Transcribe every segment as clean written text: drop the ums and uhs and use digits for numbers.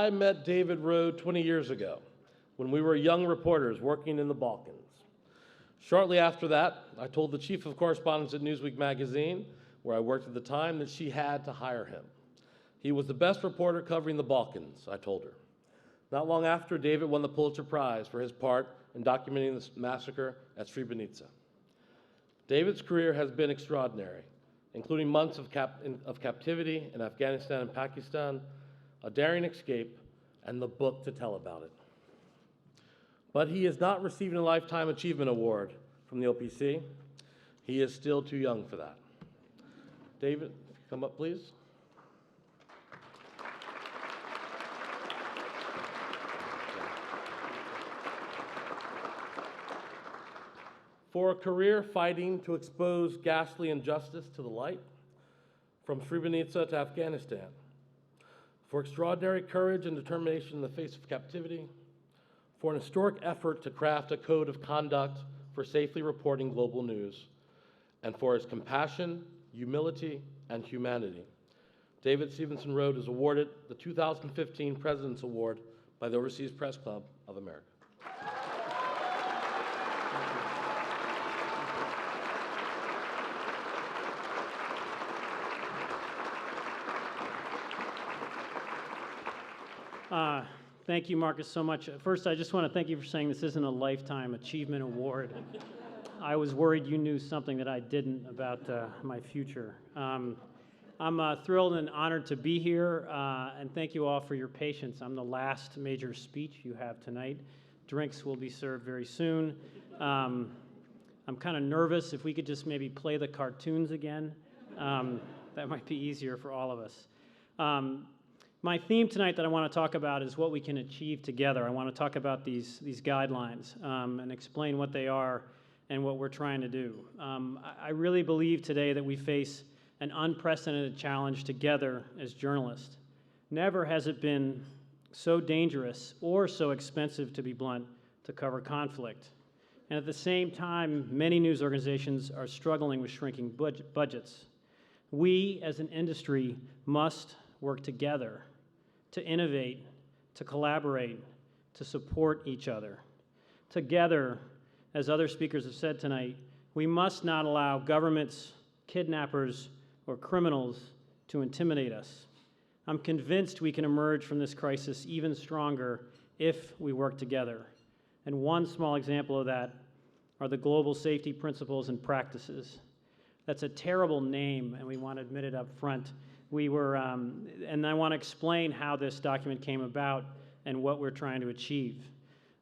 I met David Rohde 20 years ago when we were young reporters working in the Balkans. Shortly after that, I told the chief of correspondence at Newsweek magazine, where I worked at the time, that she had to hire him. He was the best reporter covering the Balkans, I told her. Not long after, David won the Pulitzer Prize for his part in documenting the massacre at Srebrenica. David's career has been extraordinary, including months of captivity in Afghanistan and Pakistan, a daring escape, and the book to tell about it. But he is not receiving a Lifetime Achievement Award from the OPC. He is still too young for that. David, come up, please. For a career fighting to expose ghastly injustice to the light, from Srebrenica to Afghanistan, for extraordinary courage and determination in the face of captivity, for an historic effort to craft a code of conduct for safely reporting global news, and for his compassion, humility, and humanity. David Stevenson Rohde is awarded the 2015 President's Award by the Overseas Press Club of America. Thank you, Marcus, so much. First, I just want to thank you for saying this isn't a Lifetime Achievement Award. I was worried you knew something that I didn't about my future. I'm thrilled and honored to be here, and thank you all for your patience. I'm the last major speech you have tonight. Drinks will be served very soon. I'm kind of nervous. If we could just maybe play the cartoons again, that might be easier for all of us. My theme tonight that I want to talk about is what we can achieve together. I want to talk about these guidelines and explain what they are and what we're trying to do. I really believe today that we face an unprecedented challenge together as journalists. Never has it been so dangerous or so expensive, to be blunt, to cover conflict. And at the same time, many news organizations are struggling with shrinking budgets. We, as an industry, must work together to innovate, to collaborate, to support each other. Together, as other speakers have said tonight, we must not allow governments, kidnappers, or criminals to intimidate us. I'm convinced we can emerge from this crisis even stronger if we work together. And one small example of that are the global safety principles and practices. That's a terrible name, and we want to admit it up front. And I want to explain how this document came about and what we're trying to achieve.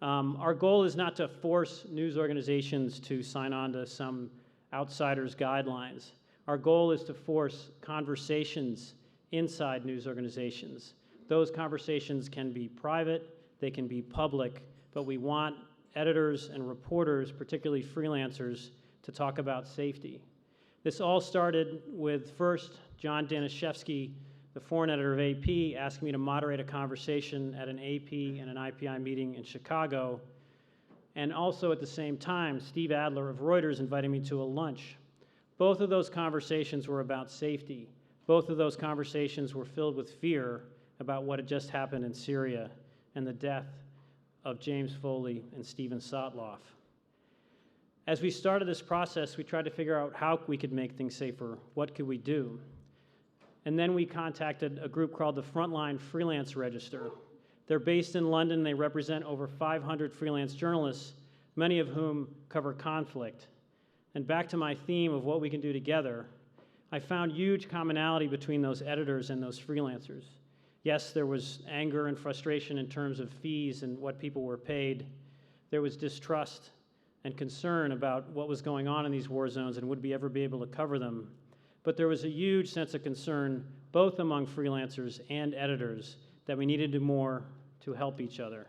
Our goal is not to force news organizations to sign on to some outsider's guidelines. Our goal is to force conversations inside news organizations. Those conversations can be private, they can be public, but we want editors and reporters, particularly freelancers, to talk about safety. This all started with, first, John Danishevsky, the foreign editor of AP, asked me to moderate a conversation at an AP and an IPI meeting in Chicago. And also at the same time, Steve Adler of Reuters invited me to a lunch. Both of those conversations were about safety. Both of those conversations were filled with fear about what had just happened in Syria and the death of James Foley and Stephen Sotloff. As we started this process, we tried to figure out how we could make things safer. What could we do? And then we contacted a group called the Frontline Freelance Register. They're based in London. They represent over 500 freelance journalists, many of whom cover conflict. And back to my theme of what we can do together, I found huge commonality between those editors and those freelancers. Yes, there was anger and frustration in terms of fees and what people were paid. There was distrust and concern about what was going on in these war zones and would we ever be able to cover them. But there was a huge sense of concern, both among freelancers and editors, that we needed to do more to help each other.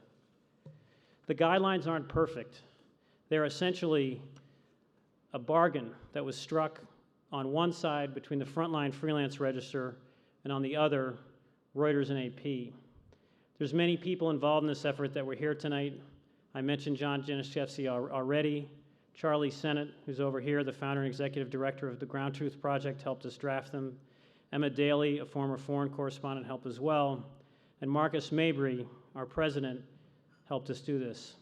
The guidelines aren't perfect. They're essentially a bargain that was struck on one side between the Frontline Freelance Register and on the other, Reuters and AP. There's many people involved in this effort that were here tonight. I mentioned John Danishevsky already. Charlie Sennett, who's over here, the founder and executive director of the Ground Truth Project, helped us draft them. Emma Daly, a former foreign correspondent, helped as well. And Marcus Mabry, our president, helped us do this.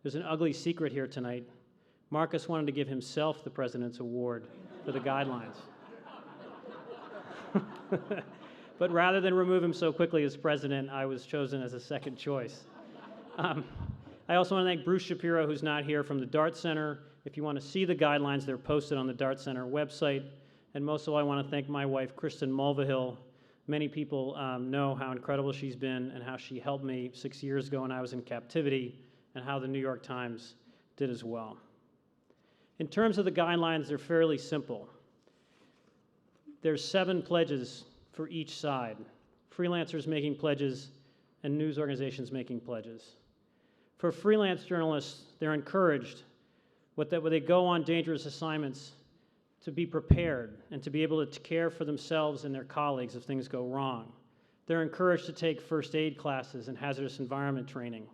There's an ugly secret here tonight. Marcus wanted to give himself the President's Award for the guidelines. But rather than remove him so quickly as president, I was chosen as a second choice. I also want to thank Bruce Shapiro, who's not here, from the Dart Center. If you want to see the guidelines, they're posted on the Dart Center website. And most of all, I want to thank my wife, Kristen Mulvihill. Many people know how incredible she's been and how she helped me 6 years ago when I was in captivity, and how the New York Times did as well. In terms of the guidelines, they're fairly simple. There's 7 pledges for each side: freelancers making pledges and news organizations making pledges. For freelance journalists, they're encouraged when they go on dangerous assignments to be prepared and to be able to care for themselves and their colleagues if things go wrong. They're encouraged to take first aid classes and hazardous environment training.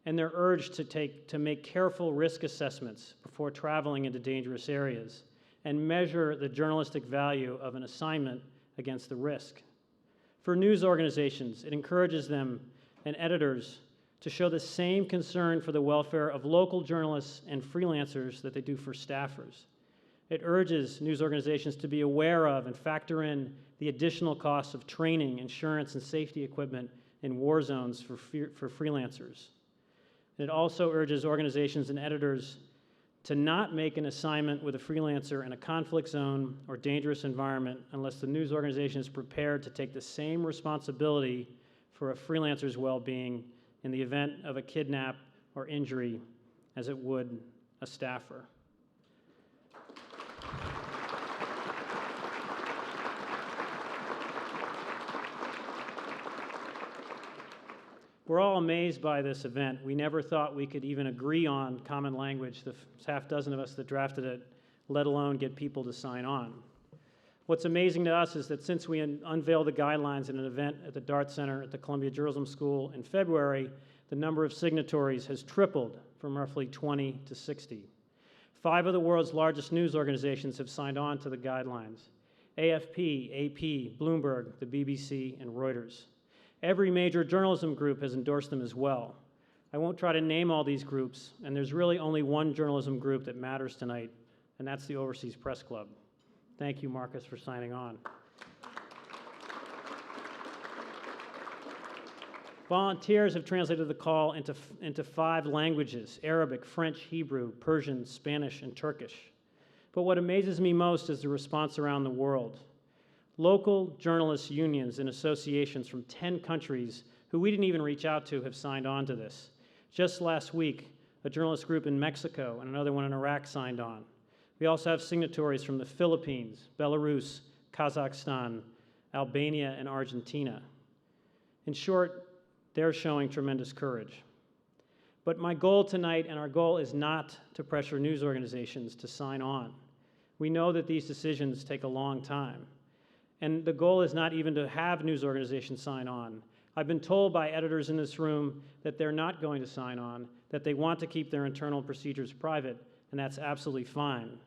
And they're urged to make careful risk assessments before traveling into dangerous areas and measure the journalistic value of an assignment against the risk. For news organizations, it encourages them and editors to show the same concern for the welfare of local journalists and freelancers that they do for staffers. It urges news organizations to be aware of and factor in the additional costs of training, insurance, and safety equipment in war zones for freelancers. It also urges organizations and editors to not make an assignment with a freelancer in a conflict zone or dangerous environment unless the news organization is prepared to take the same responsibility for a freelancer's well-being in the event of a kidnap or injury as it would a staffer. We're all amazed by this event. We never thought we could even agree on common language, the half dozen of us that drafted it, let alone get people to sign on. What's amazing to us is that since we unveiled the guidelines in an event at the Dart Center at the Columbia Journalism School in February, the number of signatories has tripled from roughly 20 to 60. 5 of the world's largest news organizations have signed on to the guidelines: AFP, AP, Bloomberg, the BBC, and Reuters. Every major journalism group has endorsed them as well. I won't try to name all these groups, and there's really only one journalism group that matters tonight, and that's the Overseas Press Club. Thank you, Marcus, for signing on. Volunteers have translated the call into 5 languages: Arabic, French, Hebrew, Persian, Spanish, and Turkish. But what amazes me most is the response around the world. Local journalists' unions and associations from 10 countries who we didn't even reach out to have signed on to this. Just last week, a journalist group in Mexico and another one in Iraq signed on. We also have signatories from the Philippines, Belarus, Kazakhstan, Albania, and Argentina. In short, they're showing tremendous courage. But my goal tonight, and our goal, is not to pressure news organizations to sign on. We know that these decisions take a long time. And the goal is not even to have news organizations sign on. I've been told by editors in this room that they're not going to sign on, that they want to keep their internal procedures private, and that's absolutely fine.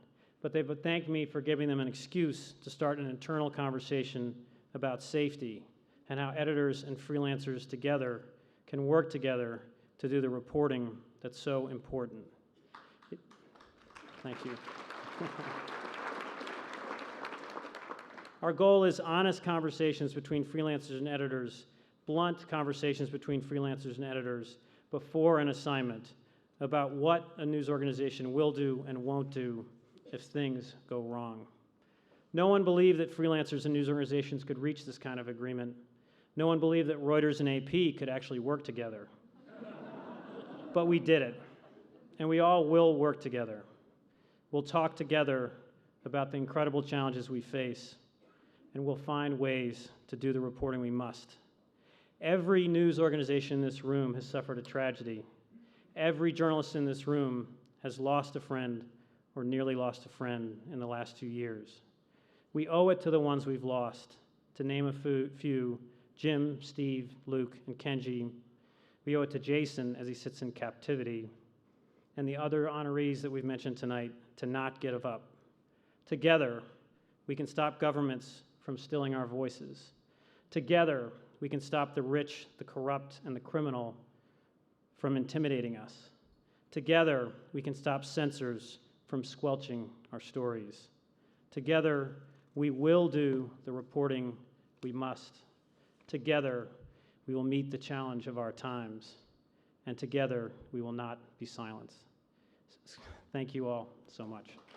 But they've thanked me for giving them an excuse to start an internal conversation about safety and how editors and freelancers together can work together to do the reporting that's so important. Thank you. Our goal is honest conversations between freelancers and editors, blunt conversations between freelancers and editors before an assignment about what a news organization will do and won't do if things go wrong. No one believed that freelancers and news organizations could reach this kind of agreement. No one believed that Reuters and AP could actually work together. But we did it, and we all will work together. We'll talk together about the incredible challenges we face, and we'll find ways to do the reporting we must. Every news organization in this room has suffered a tragedy. Every journalist in this room has lost a friend or nearly lost a friend in the last 2 years. We owe it to the ones we've lost. To name a few, Jim, Steve, Luke, and Kenji. We owe it to Jason as he sits in captivity, and the other honorees that we've mentioned tonight to not give up. Together, we can stop governments from stilling our voices. Together, we can stop the rich, the corrupt, and the criminal from intimidating us. Together, we can stop censors from squelching our stories. Together, we will do the reporting we must. Together, we will meet the challenge of our times. And together, we will not be silenced. Thank you all so much.